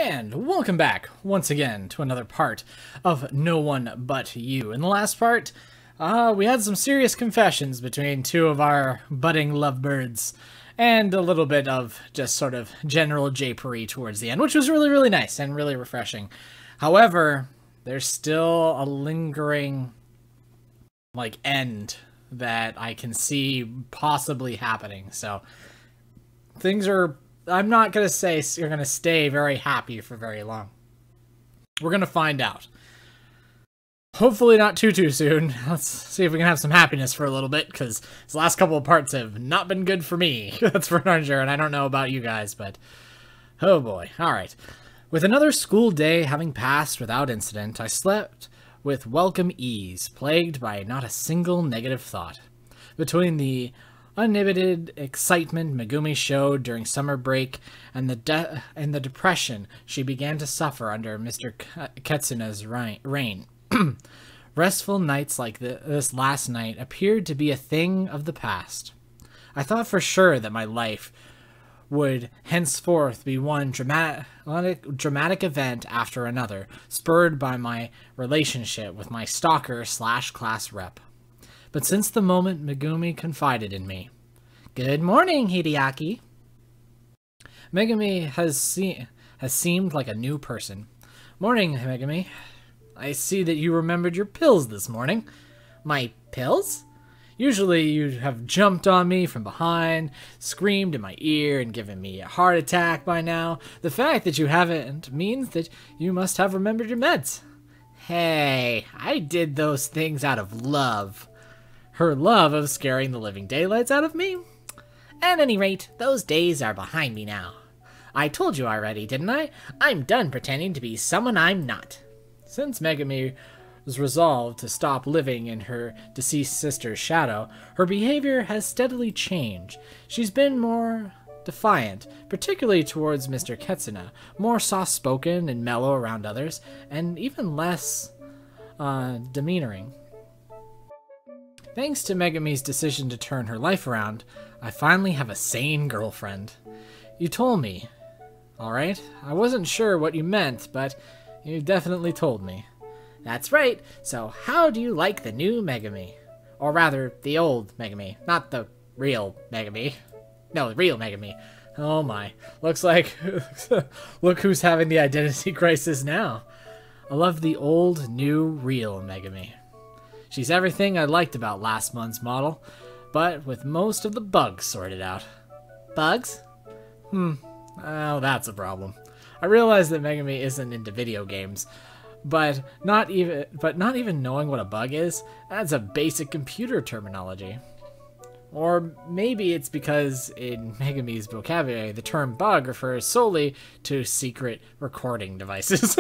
And welcome back once again to another part of No One But You. In the last part, we had some serious confessions between two of our budding lovebirds, and a little bit of just sort of general japery towards the end, which was really nice and really refreshing. However, there's still a lingering, end that I can see possibly happening. So, things are... I'm not going to say you're going to stay very happy for very long. We're going to find out. Hopefully not too soon. Let's see if we can have some happiness for a little bit, because these last couple of parts have not been good for me. That's for darn sure, and I don't know about you guys, but... oh boy. Alright. With another school day having passed without incident, I slept with welcome ease, plagued by not a single negative thought. Between the uninhibited excitement Megumi showed during summer break and the depression she began to suffer under Mr. Ketsuna's reign. Restful nights like this last night appeared to be a thing of the past. I thought for sure that my life would henceforth be one dramatic event after another, spurred by my relationship with my stalker/class rep. But since the moment Megumi confided in me, "Good morning, Hideaki," Megumi has seemed like a new person. "Morning, Megumi. I see that you remembered your pills this morning." "My pills?" "Usually you'd have jumped on me from behind, screamed in my ear, and given me a heart attack by now. The fact that you haven't means that you must have remembered your meds." "Hey, I did those things out of love." Her love of scaring the living daylights out of me? "At any rate, those days are behind me now. I told you already, didn't I? I'm done pretending to be someone I'm not." Since Megumi was resolved to stop living in her deceased sister's shadow, her behavior has steadily changed. She's been more defiant, particularly towards Mr. Ketsuna, more soft-spoken and mellow around others, and even less demeanoring. Thanks to Megumi's decision to turn her life around, I finally have a sane girlfriend. You told me, alright? I wasn't sure what you meant, but you definitely told me. "That's right. So how do you like the new Megumi? Or rather, the old Megumi, not the real Megumi. No, the real Megumi. Oh my. Looks like... look who's having the identity crisis now. I love the old, new, real Megumi. She's everything I liked about last month's model, but with most of the bugs sorted out." "Bugs?" Oh, that's a problem. I realize that Megumi isn't into video games, but not even knowing what a bug is, that's a basic computer terminology. Or maybe it's because in Megumi's vocabulary, the term bug refers solely to secret recording devices.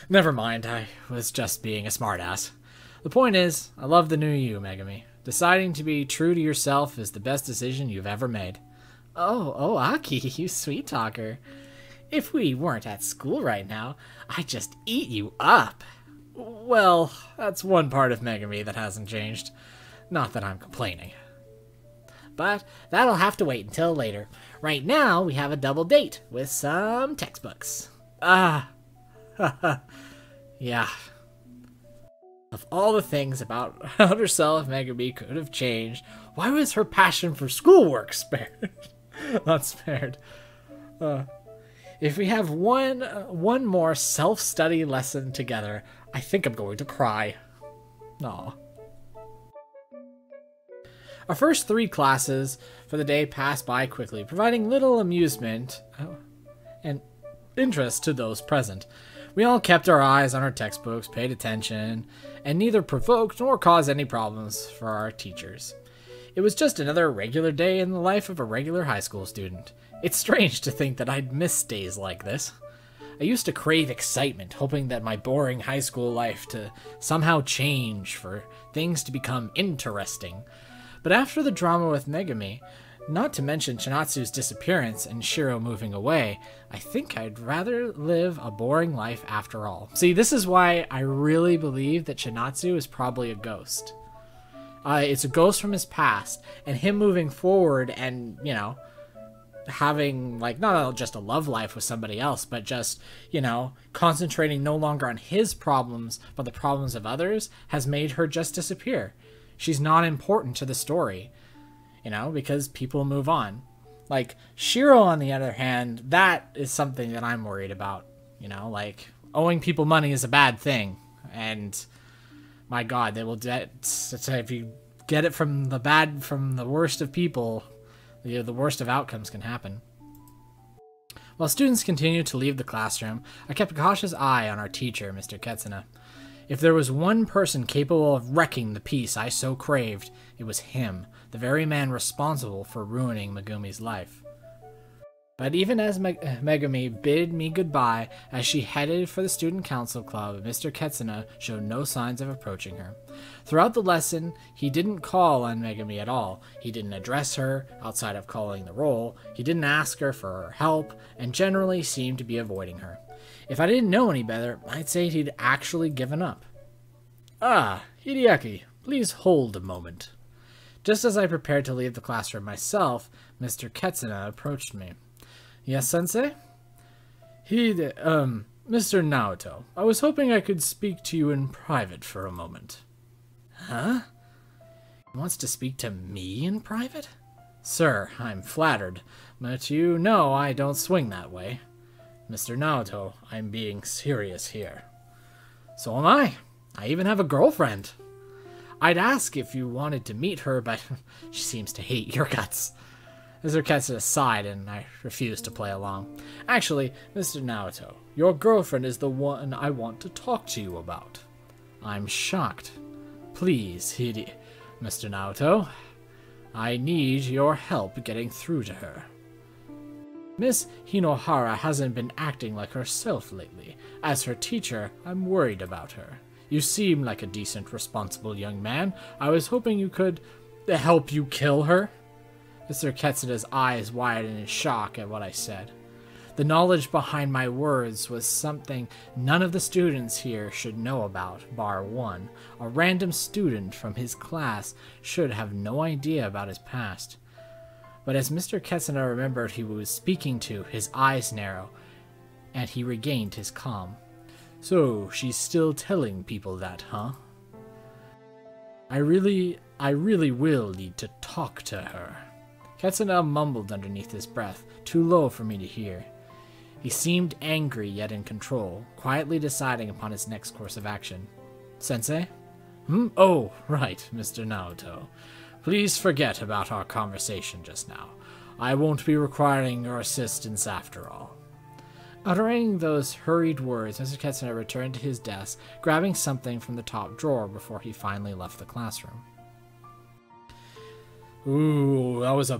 Never mind, I was just being a smartass. The point is, I love the new you, Megumi. Deciding to be true to yourself is the best decision you've ever made. Oh, Aki, you sweet talker. If we weren't at school right now, I'd just eat you up. Well, that's one part of Megumi that hasn't changed. Not that I'm complaining. But that'll have to wait until later. Right now, we have a double date with some textbooks. Yeah. Of all the things about herself Megumi could have changed, why was her passion for schoolwork spared? Not spared. If we have one more self-study lesson together, I think I'm going to cry. Aw. Our first 3 classes for the day passed by quickly, providing little amusement and interest to those present. We all kept our eyes on our textbooks, paid attention, and neither provoked nor caused any problems for our teachers. It was just another regular day in the life of a regular high school student. It's strange to think that I'd miss days like this. I used to crave excitement, hoping that my boring high school life to somehow change, for things to become interesting. But after the drama with Megumi, not to mention Chinatsu's disappearance and Shiro moving away, I think I'd rather live a boring life after all. See, this is why I really believe that Chinatsu is probably a ghost. It's a ghost from his past, and him moving forward and, having, like, not just a love life with somebody else, but just, you know, concentrating no longer on his problems, but the problems of others, has made her just disappear. She's not important to the story, you know, because people move on. Like, Shiro, on the other hand, that is something that I'm worried about, you know, like, owing people money is a bad thing, and my god, they will if you get it from the worst of people, the worst of outcomes can happen. While students continued to leave the classroom, I kept a cautious eye on our teacher, Mr. Ketsuna. If there was one person capable of wrecking the peace I so craved, it was him, the very man responsible for ruining Megumi's life. But even as Megumi bid me goodbye as she headed for the student council club, Mr. Ketsuna showed no signs of approaching her. Throughout the lesson, he didn't call on Megumi at all. He didn't address her outside of calling the roll. He didn't ask her for her help, and generally seemed to be avoiding her. If I didn't know any better, I'd say he'd actually given up. "Ah, Hideaki, please hold a moment." Just as I prepared to leave the classroom myself, Mr. Ketsuna approached me. "Yes, sensei?" Mr. Naoto, I was hoping I could speak to you in private for a moment." "Huh? He wants to speak to me in private?" "Sir, I'm flattered, but you know I don't swing that way." "Mr. Naoto, I'm being serious here." "So am I. I even have a girlfriend." "I'd ask if you wanted to meet her, but she seems to hate your guts." Mr. Ketsuna sighed, and I refused to play along. "Actually, Mr. Naoto, your girlfriend is the one I want to talk to you about." "I'm shocked. Please, Mr. Naoto, I need your help getting through to her. Miss Hinohara hasn't been acting like herself lately. As her teacher, I'm worried about her. You seem like a decent, responsible young man. I was hoping you could help you kill her." Mr. Ketsuna's eyes widened in shock at what I said. The knowledge behind my words was something none of the students here should know about, bar one. A random student from his class should have no idea about his past. But as Mr. Ketsuna remembered he was speaking to, his eyes narrowed, and he regained his calm. "So, she's still telling people that, huh? I really will need to talk to her." Ketsuna mumbled underneath his breath, too low for me to hear. He seemed angry yet in control, quietly deciding upon his next course of action. "Sensei?" "Oh, right, Mr. Naoto. Please forget about our conversation just now. I won't be requiring your assistance after all." Uttering those hurried words, Mr. Ketsuna returned to his desk, grabbing something from the top drawer before he finally left the classroom. Ooh, that was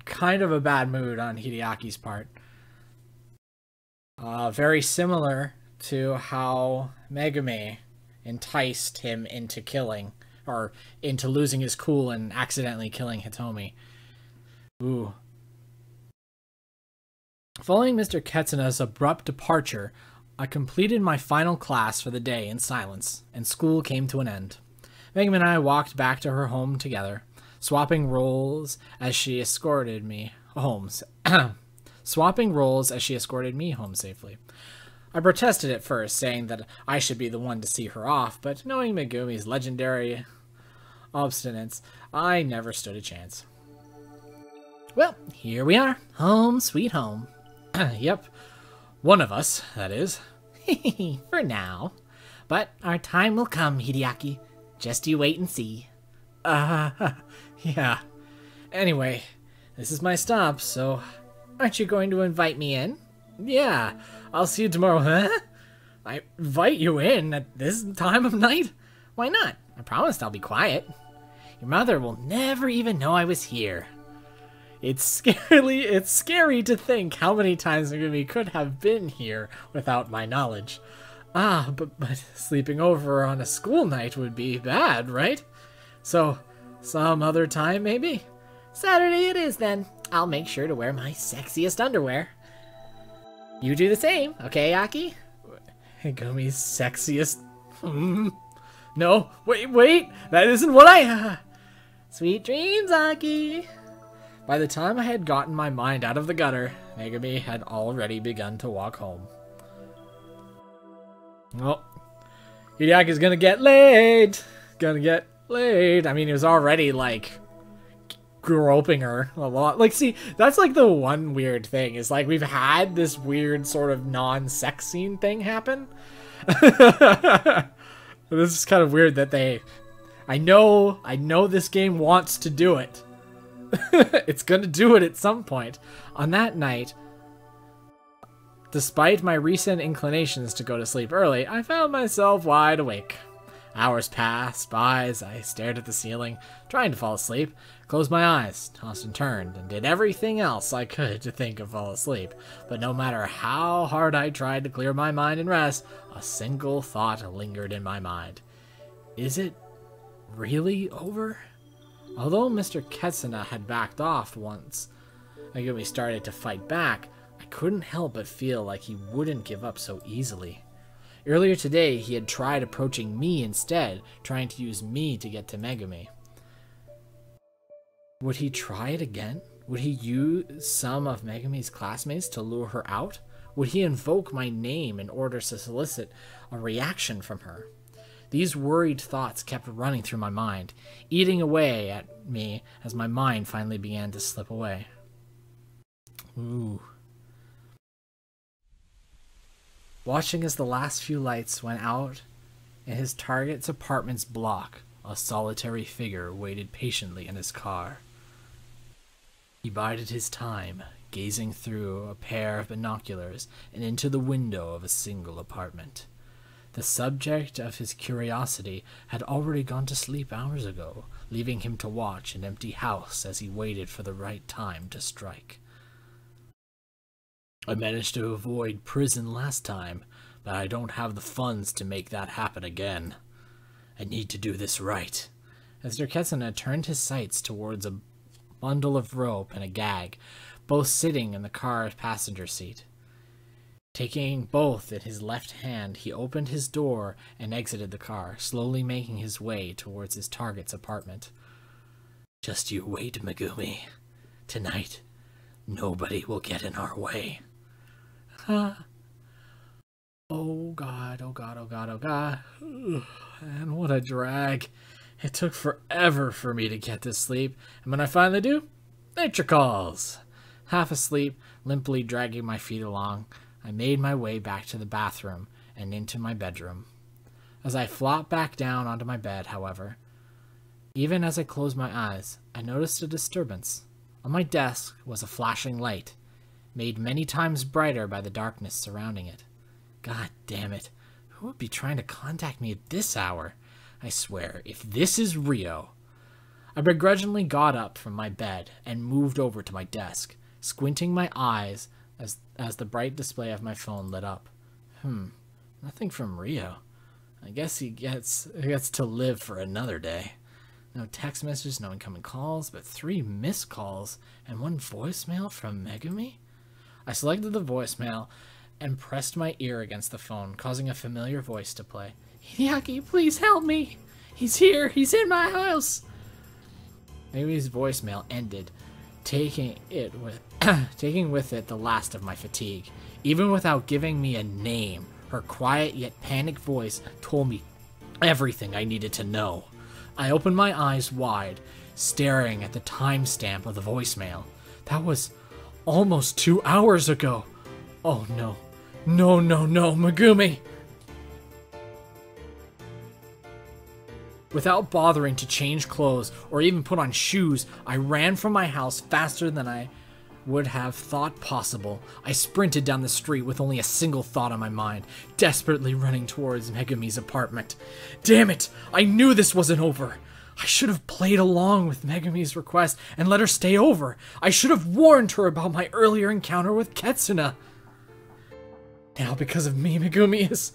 kind of a bad mood on Hideaki's part. Very similar to how Megumi enticed him into killing, or into losing his cool and accidentally killing Hitomi. Ooh. Following Mr. Ketsuna's abrupt departure, I completed my final class for the day in silence, and school came to an end. Megumi and I walked back to her home together, swapping roles as she escorted me home. Safely. I protested at first, saying that I should be the one to see her off, but knowing Megumi's legendary obstinance, I never stood a chance. Well, here we are. Home sweet home. Yep. One of us, that is. For now. But our time will come, Hideaki. Just you wait and see. Yeah. Anyway, this is my stop, so aren't you going to invite me in? Yeah, I'll see you tomorrow, huh? I invite you in at this time of night? Why not? I promised I'll be quiet. Your mother will never even know I was here. It's scary to think how many times Megumi could have been here without my knowledge. But sleeping over on a school night would be bad, right? So, some other time, maybe? Saturday it is, then. I'll make sure to wear my sexiest underwear. You do the same, okay, Aki? Megumi's sexiest... No, wait, that isn't what I... Sweet dreams, Aki. By the time I had gotten my mind out of the gutter, Megumi had already begun to walk home. Well, Hideaki's gonna get laid. Gonna get laid. I mean, he was already, like, groping her a lot. Like, see, that's, like, the one weird thing. Is, like, we've had this weird sort of non-sex scene thing happen. This is kind of weird that they... I know this game wants to do it. It's gonna do it at some point. On that night, despite my recent inclinations to go to sleep early, I found myself wide awake. Hours passed by as I stared at the ceiling, trying to fall asleep, closed my eyes, tossed and turned, and did everything else I could to think of fall asleep. But no matter how hard I tried to clear my mind and rest, a single thought lingered in my mind. Is it really over? Although Mr. Ketsuna had backed off once Megumi started to fight back, I couldn't help but feel like he wouldn't give up so easily. Earlier today, he had tried approaching me instead, trying to use me to get to Megumi. Would he try it again? Would he use some of Megumi's classmates to lure her out? Would he invoke my name in order to solicit a reaction from her? These worried thoughts kept running through my mind, eating away at me as my mind finally began to slip away. Ooh. Watching as the last few lights went out in his target's apartment's block, a solitary figure waited patiently in his car. He bided his time, gazing through a pair of binoculars and into the window of a single apartment. The subject of his curiosity had already gone to sleep hours ago, leaving him to watch an empty house as he waited for the right time to strike. I managed to avoid prison last time, but I don't have the funds to make that happen again. I need to do this right. Mr. Ketsuna turned his sights towards a bundle of rope and a gag, both sitting in the car's passenger seat. Taking both in his left hand, he opened his door and exited the car, slowly making his way towards his target's apartment. Just you wait, Megumi. Tonight, nobody will get in our way. Oh god, oh god, oh god, oh god. And what a drag. It took forever for me to get to sleep, and when I finally do, nature calls. Half asleep, limply dragging my feet along, I made my way back to the bathroom and into my bedroom. As I flopped back down onto my bed, however, even as I closed my eyes, I noticed a disturbance. On my desk was a flashing light, made many times brighter by the darkness surrounding it. God damn it, who would be trying to contact me at this hour? I swear, if this is Rio... I begrudgingly got up from my bed and moved over to my desk, squinting my eyes as the bright display of my phone lit up. Nothing from Rio. I guess he gets to live for another day. No text messages, no incoming calls, but 3 missed calls and 1 voicemail from Megumi? I selected the voicemail and pressed my ear against the phone, causing a familiar voice to play. Hideaki, please help me! He's here! He's in my house! Megumi's voicemail ended, taking with it the last of my fatigue. Even without giving me a name, her quiet yet panicked voice told me everything I needed to know. I opened my eyes wide, staring at the timestamp of the voicemail. That was almost 2 hours ago. Oh no. No, no, no, Megumi! Without bothering to change clothes or even put on shoes, I ran from my house faster than I would have thought possible. I sprinted down the street with only a single thought on my mind, desperately running towards Megumi's apartment. Damn it! I knew this wasn't over! I should have played along with Megumi's request and let her stay over. I should have warned her about my earlier encounter with Ketsuna. Now, because of me, Megumi is...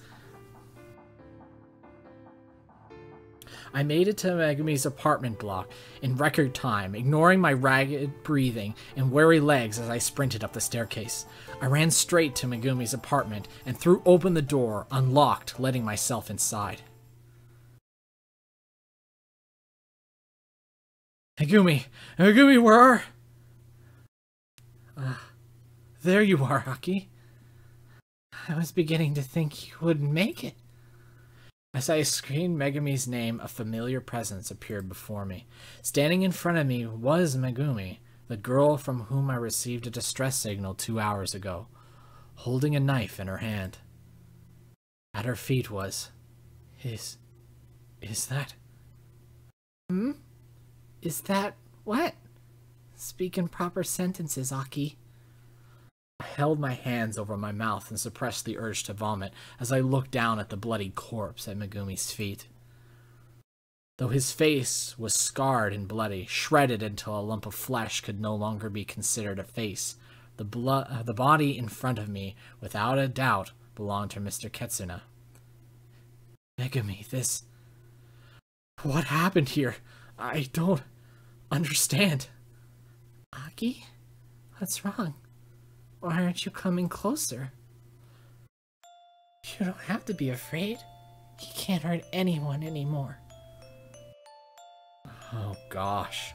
I made it to Megumi's apartment block in record time, ignoring my ragged breathing and weary legs as I sprinted up the staircase. I ran straight to Megumi's apartment and threw open the door, unlocked, letting myself inside. Megumi! Megumi, where are... There you are, Aki. I was beginning to think you wouldn't make it. As I screamed Megumi's name, a familiar presence appeared before me. Standing in front of me was Megumi, the girl from whom I received a distress signal 2 hours ago, holding a knife in her hand. At her feet was... Is that... Is that... what? Speak in proper sentences, Aki. I held my hands over my mouth and suppressed the urge to vomit as I looked down at the bloody corpse at Megumi's feet. Though his face was scarred and bloody, shredded until a lump of flesh could no longer be considered a face, the body in front of me, without a doubt, belonged to Mr. Ketsuna. Megumi, this... What happened here? I don't understand. Aki? What's wrong? Why aren't you coming closer? You don't have to be afraid. He can't hurt anyone anymore. Oh gosh.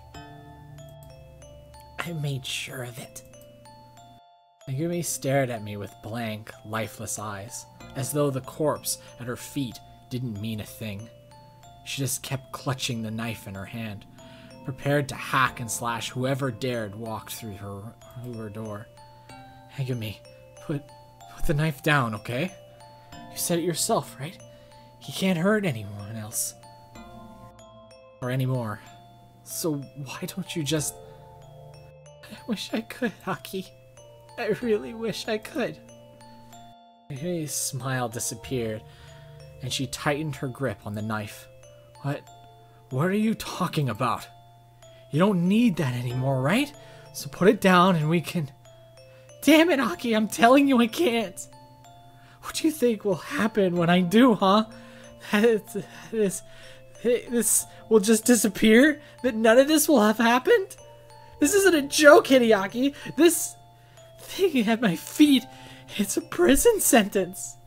I made sure of it. Megumi stared at me with blank, lifeless eyes, as though the corpse at her feet didn't mean a thing. She just kept clutching the knife in her hand, prepared to hack and slash whoever dared walk through her door. Megumi, put the knife down, okay? You said it yourself, right? He can't hurt anyone else. Or anymore. So why don't you just... I wish I could, Aki. I really wish I could. Megumi's smile disappeared, and she tightened her grip on the knife. What are you talking about? You don't need that anymore, right? So put it down and we can... Damn it, Aki, I'm telling you I can't. What do you think will happen when I do, huh? That this will just disappear? That none of this will have happened? This isn't a joke, Hideaki. This thing at my feet, it's a prison sentence.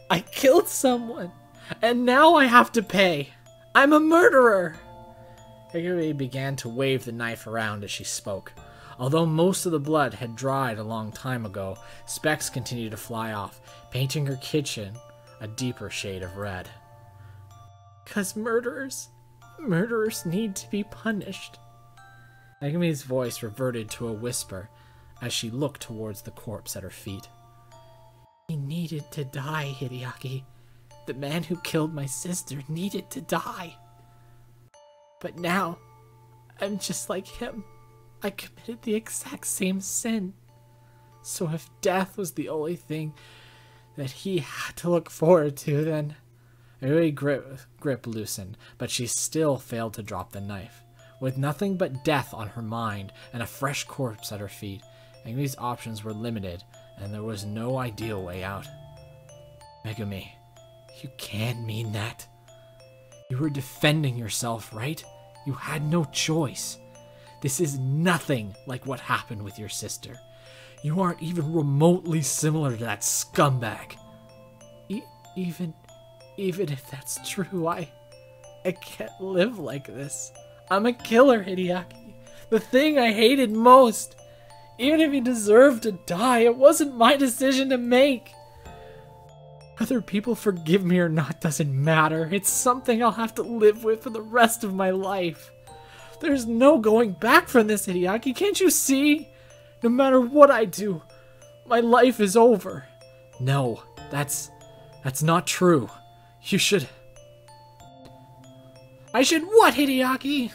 I killed someone, and now I have to pay. I'm a murderer. Megumi began to wave the knife around as she spoke. Although most of the blood had dried a long time ago, specks continued to fly off, painting her kitchen a deeper shade of red. 'Cause murderers need to be punished. Megumi's voice reverted to a whisper as she looked towards the corpse at her feet. He needed to die, Hideaki. The man who killed my sister needed to die. But now, I'm just like him. I committed the exact same sin. So if death was the only thing that he had to look forward to, then... Megumi's grip loosened, but she still failed to drop the knife. With nothing but death on her mind and a fresh corpse at her feet, Megumi's options were limited, and there was no ideal way out. Megumi, you can't mean that. You were defending yourself, right? You had no choice. This is nothing like what happened with your sister. You aren't even remotely similar to that scumbag. Even if that's true, I can't live like this. I'm a killer, Hideaki. The thing I hated most. Even if he deserved to die, it wasn't my decision to make. Whether people forgive me or not doesn't matter. It's something I'll have to live with for the rest of my life. There's no going back from this, Hideaki. Can't you see? No matter what I do, my life is over. No, that's not true. You should... I should what, Hideaki?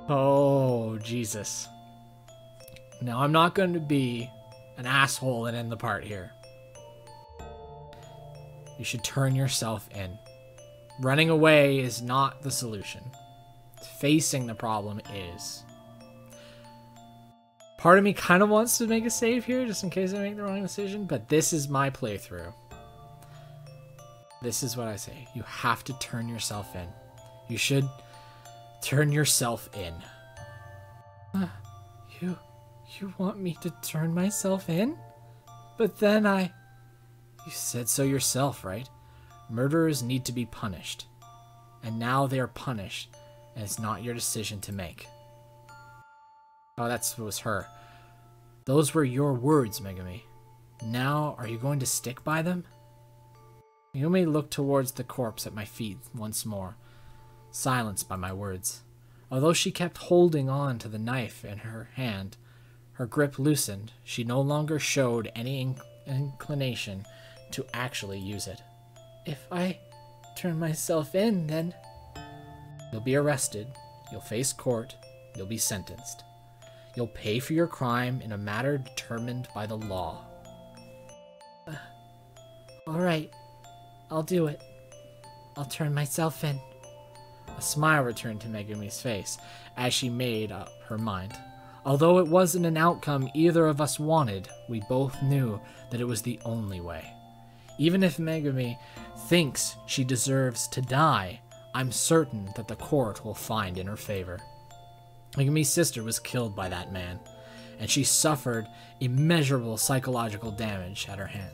Oh, Jesus. Now, I'm not going to be an asshole and end the part here. You should turn yourself in. Running away is not the solution. Facing the problem is. Part of me kind of wants to make a save here, just in case I make the wrong decision, but this is my playthrough. This is what I say. You have to turn yourself in. You should turn yourself in. You want me to turn myself in? But then You said so yourself, right? Murderers need to be punished. And now they are punished, and it's not your decision to make. Oh, that was her. Those were your words, Megumi. Now, are you going to stick by them? Megumi looked towards the corpse at my feet once more, silenced by my words. Although she kept holding on to the knife in her hand, her grip loosened. She no longer showed any inclination to actually use it. If I turn myself in, then... You'll be arrested. You'll face court. You'll be sentenced. You'll pay for your crime in a matter determined by the law. All right. I'll do it. I'll turn myself in. A smile returned to Megumi's face as she made up her mind. Although it wasn't an outcome either of us wanted, we both knew that it was the only way. Even if Megumi thinks she deserves to die, I'm certain that the court will find in her favor. Megumi's sister was killed by that man, and she suffered immeasurable psychological damage at her hands.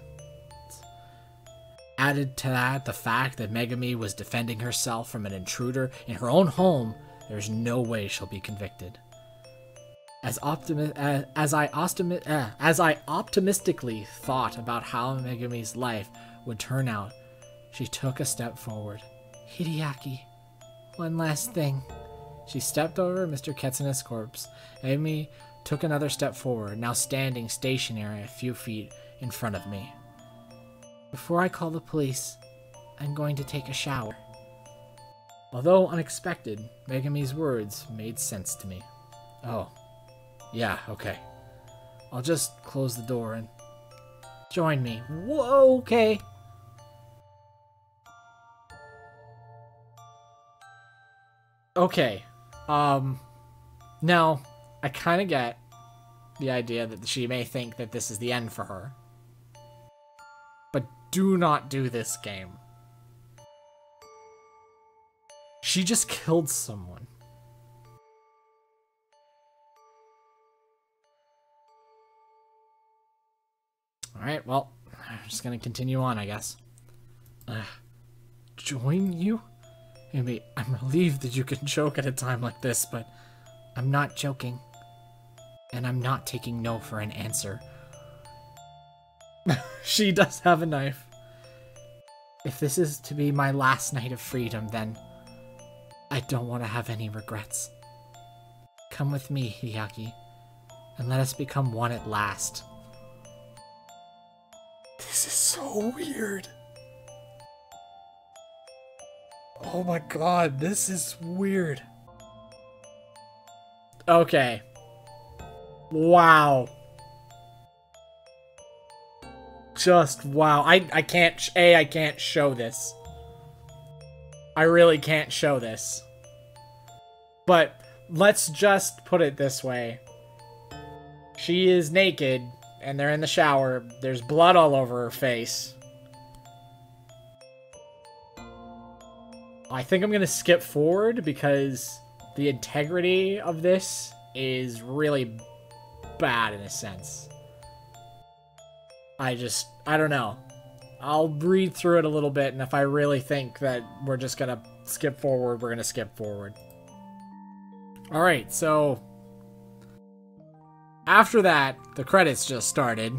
Added to that, the fact that Megumi was defending herself from an intruder in her own home, there's no way she'll be convicted. As I optimistically thought about how Megumi's life would turn out, she took a step forward. Hideaki, one last thing. She stepped over Mr. Ketsuna's corpse. Megumi took another step forward, now standing stationary a few feet in front of me. Before I call the police, I'm going to take a shower. Although unexpected, Megumi's words made sense to me. Oh, yeah, okay. I'll just close the door and join me. Whoa, okay. Okay, now, I kind of get the idea that she may think that this is the end for her. But do not do this game. She just killed someone. Alright, well, I'm just gonna continue on, I guess. Join you? Maybe I'm relieved that you can joke at a time like this, but I'm not joking. And I'm not taking no for an answer. She does have a knife. If this is to be my last night of freedom, then I don't want to have any regrets. Come with me, Hideaki, and let us become one at last. This is so weird. Oh my god, this is weird. Okay. Wow. Just wow. I can't, I can't show this. I really can't show this. But let's just put it this way. She is naked, and they're in the shower. There's blood all over her face. I think I'm gonna skip forward because the integrity of this is really bad in a sense. I don't know. I'll read through it a little bit, and if I really think that we're just gonna skip forward, we're gonna skip forward. Alright, so after that, the credits just started.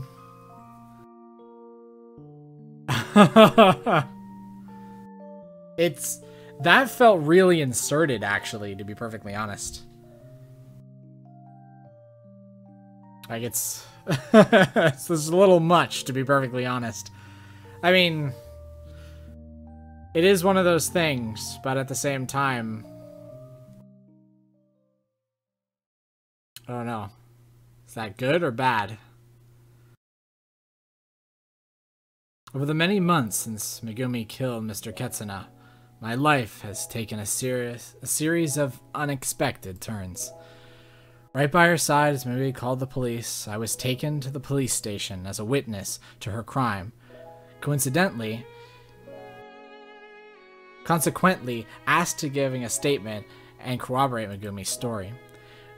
That felt really inserted, actually, to be perfectly honest. Like, it's this is a little much, to be perfectly honest. I mean, it is one of those things, but at the same time, I don't know. Is that good or bad? Over the many months since Megumi killed Mr. Ketsuna, my life has taken a series of unexpected turns. Right by her side as Megumi called the police, I was taken to the police station as a witness to her crime. Consequently, asked to giving a statement and corroborate Megumi's story.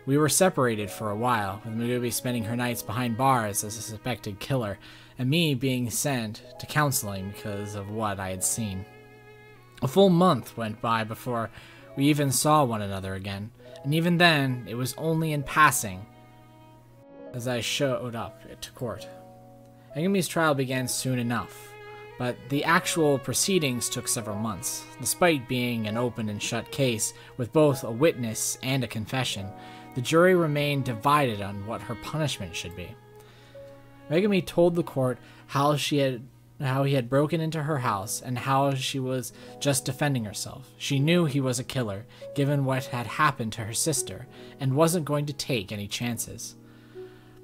We were separated for a while, with Megumi spending her nights behind bars as a suspected killer, and me being sent to counseling because of what I had seen. A full month went by before we even saw one another again, and even then, it was only in passing. as I showed up to court. Megumi's trial began soon enough, but the actual proceedings took several months. Despite being an open and shut case with both a witness and a confession, the jury remained divided on what her punishment should be. Megumi told the court how he had broken into her house and how she was just defending herself. She knew he was a killer, given what had happened to her sister, and wasn't going to take any chances.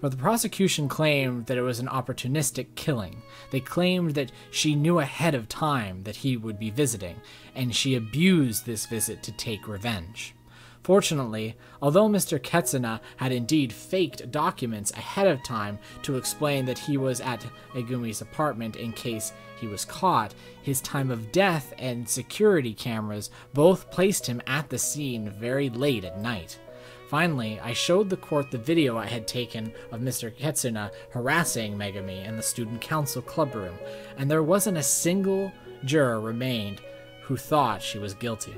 But the prosecution claimed that it was an opportunistic killing. They claimed that she knew ahead of time that he would be visiting, and she abused this visit to take revenge. Fortunately, although Mr. Ketsuna had indeed faked documents ahead of time to explain that he was at Megumi's apartment in case he was caught, his time of death and security cameras both placed him at the scene very late at night. Finally, I showed the court the video I had taken of Mr. Ketsuna harassing Megumi in the student council club room, and there wasn't a single juror remained who thought she was guilty.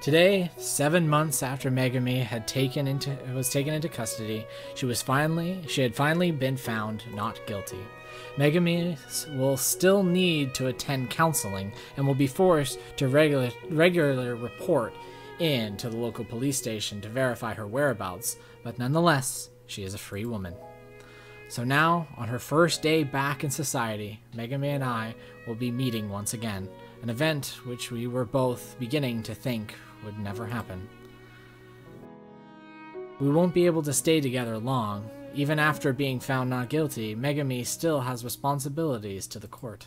Today, 7 months after Megumi was taken into custody, she had finally been found not guilty. Megumi will still need to attend counseling and will be forced to regularly report in to the local police station to verify her whereabouts, but nonetheless, she is a free woman. So now, on her first day back in society, Megumi and I will be meeting once again, an event which we were both beginning to think would never happen. We won't be able to stay together long. Even after being found not guilty, Megumi still has responsibilities to the court.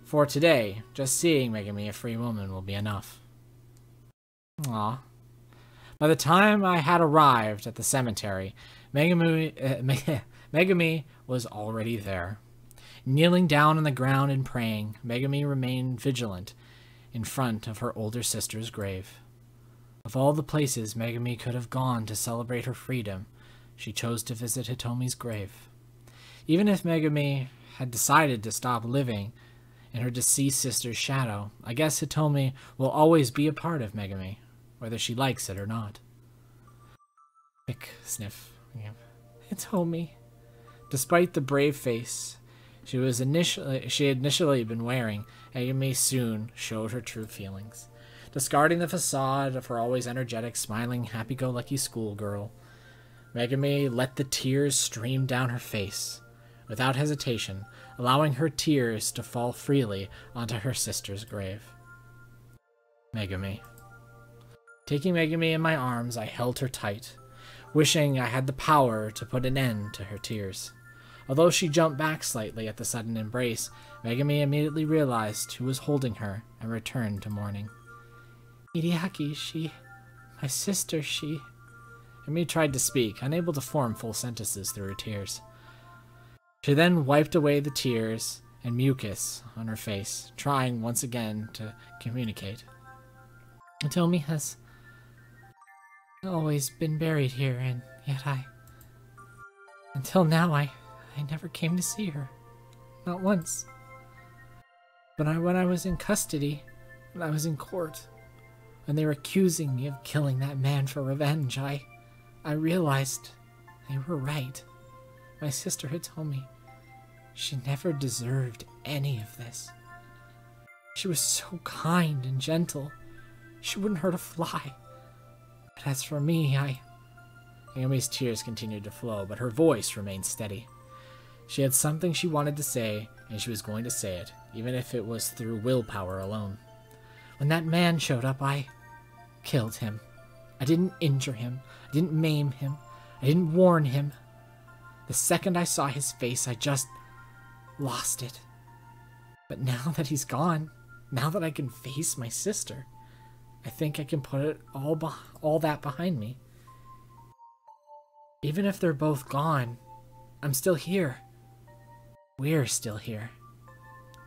For today, just seeing Megumi a free woman will be enough. Aww. By the time I had arrived at the cemetery, Megumi was already there. Kneeling down on the ground and praying, Megumi remained vigilant in front of her older sister's grave. Of all the places Megumi could have gone to celebrate her freedom, she chose to visit Hitomi's grave. Even if Megumi had decided to stop living in her deceased sister's shadow, I guess Hitomi will always be a part of Megumi, whether she likes it or not. Quick sniff. Yeah. Hitomi. Despite the brave face she had initially been wearing, Megumi soon showed her true feelings. Discarding the facade of her always energetic, smiling, happy-go-lucky schoolgirl, Megumi let the tears stream down her face, without hesitation, allowing her tears to fall freely onto her sister's grave. Megumi. Taking Megumi in my arms, I held her tight, wishing I had the power to put an end to her tears. Although she jumped back slightly at the sudden embrace, Megumi immediately realized who was holding her and returned to mourning. Hideaki, my sister, Megumi tried to speak, unable to form full sentences through her tears. She then wiped away the tears and mucus on her face, trying once again to communicate. Hitomi has always been buried here, and yet until now, I never came to see her. Not once. But when I was in custody, when I was in court, when they were accusing me of killing that man for revenge, I realized they were right. My sister had told me she never deserved any of this. She was so kind and gentle. She wouldn't hurt a fly. But as for me, Megumi's tears continued to flow, but her voice remained steady. She had something she wanted to say, and she was going to say it, even if it was through willpower alone. When that man showed up, I killed him. I didn't injure him. I didn't maim him. I didn't warn him. The second I saw his face, I just lost it. But now that he's gone, now that I can face my sister, I think I can put all that behind me. Even if they're both gone, I'm still here. We're still here.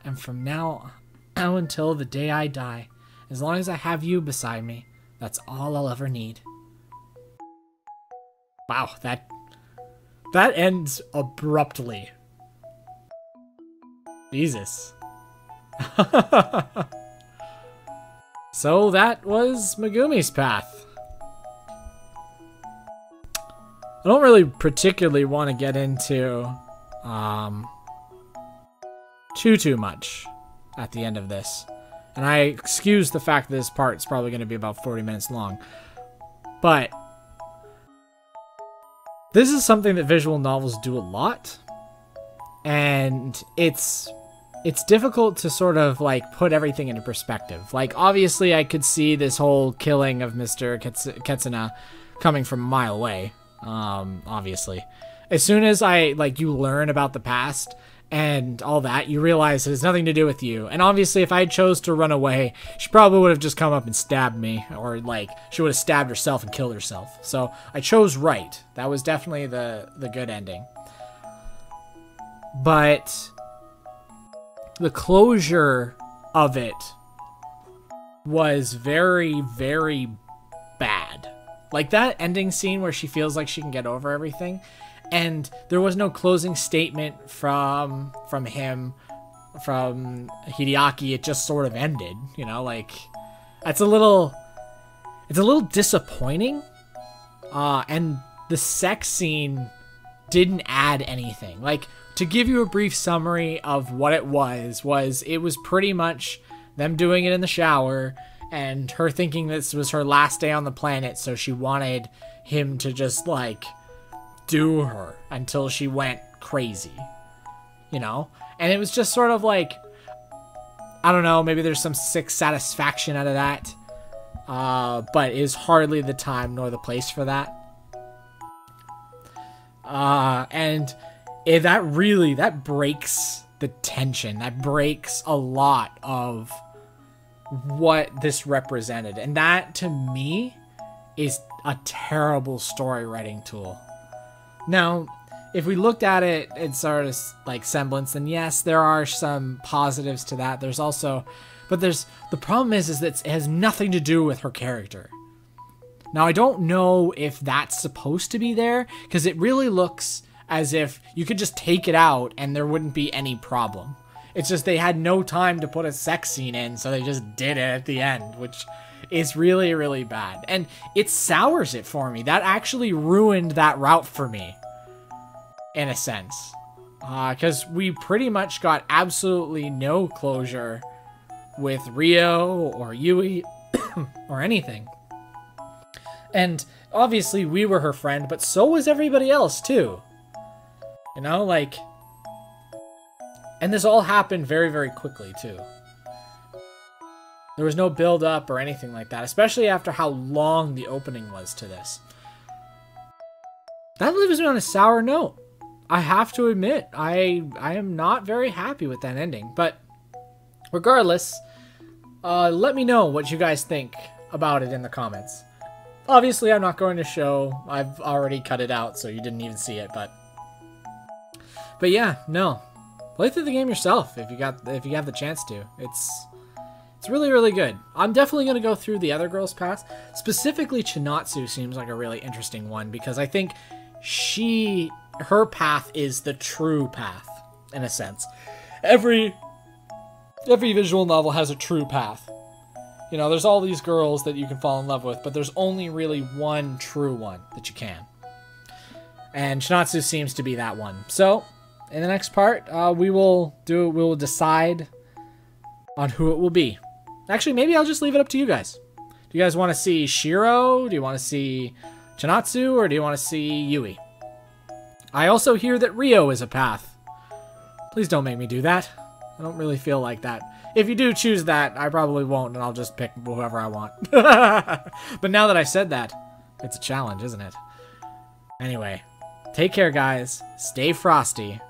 And from now until the day I die, as long as I have you beside me, that's all I'll ever need. Wow, that ends abruptly. Jesus. So that was Megumi's path. I don't really particularly want to get into too much at the end of this. And I excuse the fact that this part is probably going to be about 40 minutes long. But this is something that visual novels do a lot. And it's difficult to sort of like put everything into perspective. Like, obviously I could see this whole killing of Mr. Ketsuna coming from a mile away. Obviously. As soon as you learn about the past and all that, you realize it has nothing to do with you. And obviously, if I chose to run away, she probably would have just come up and stabbed me. Or, like, she would have stabbed herself and killed herself. So, I chose right. That was definitely the good ending. But the closure of it was very, very bad. Like, that ending scene where she feels like she can get over everything, and there was no closing statement from him, from Hideaki. It just sort of ended, you know, like, it's a little disappointing. And the sex scene didn't add anything. Like, to give you a brief summary of what it was pretty much them doing it in the shower, and her thinking this was her last day on the planet, so she wanted him to just, like, do her until she went crazy, you know? And it was just sort of like, I don't know, maybe there's some sick satisfaction out of that, but it is hardly the time nor the place for that. And that breaks the tension. That breaks a lot of what this represented, and that to me is a terrible story writing tool. Now, if we looked at it in sort of like semblance, then yes, there are some positives to that. There's also, but the problem is that it has nothing to do with her character. Now, I don't know if that's supposed to be there, because it really looks as if you could just take it out and there wouldn't be any problem. It's just they had no time to put a sex scene in, so they just did it at the end, which is really, really bad. And it sours it for me. That actually ruined that route for me, in a sense. Because we pretty much got absolutely no closure with Rio or Yui or anything. And obviously we were her friend, but so was everybody else too. You know, like... And this all happened very, very quickly, too. There was no build-up or anything like that, especially after how long the opening was to this. That leaves me on a sour note. I have to admit, I am not very happy with that ending. But regardless, let me know what you guys think about it in the comments. Obviously, I'm not going to show. I've already cut it out, so you didn't even see it, but yeah, no. Play through the game yourself if you have the chance to. It's really, really good. I'm definitely going to go through the other girls' paths. Specifically, Chinatsu seems like a really interesting one, because I think her path is the true path, in a sense. Every visual novel has a true path. You know, there's all these girls that you can fall in love with, but there's only really one true one that you can. And Chinatsu seems to be that one. So, in the next part, we will decide on who it will be. Actually, maybe I'll just leave it up to you guys. Do you guys want to see Shiro? Do you want to see Chinatsu? Or do you want to see Yui? I also hear that Rio is a path. Please don't make me do that. I don't really feel like that. If you do choose that, I probably won't, and I'll just pick whoever I want. But now that I said that, it's a challenge, isn't it? Anyway, take care, guys. Stay frosty.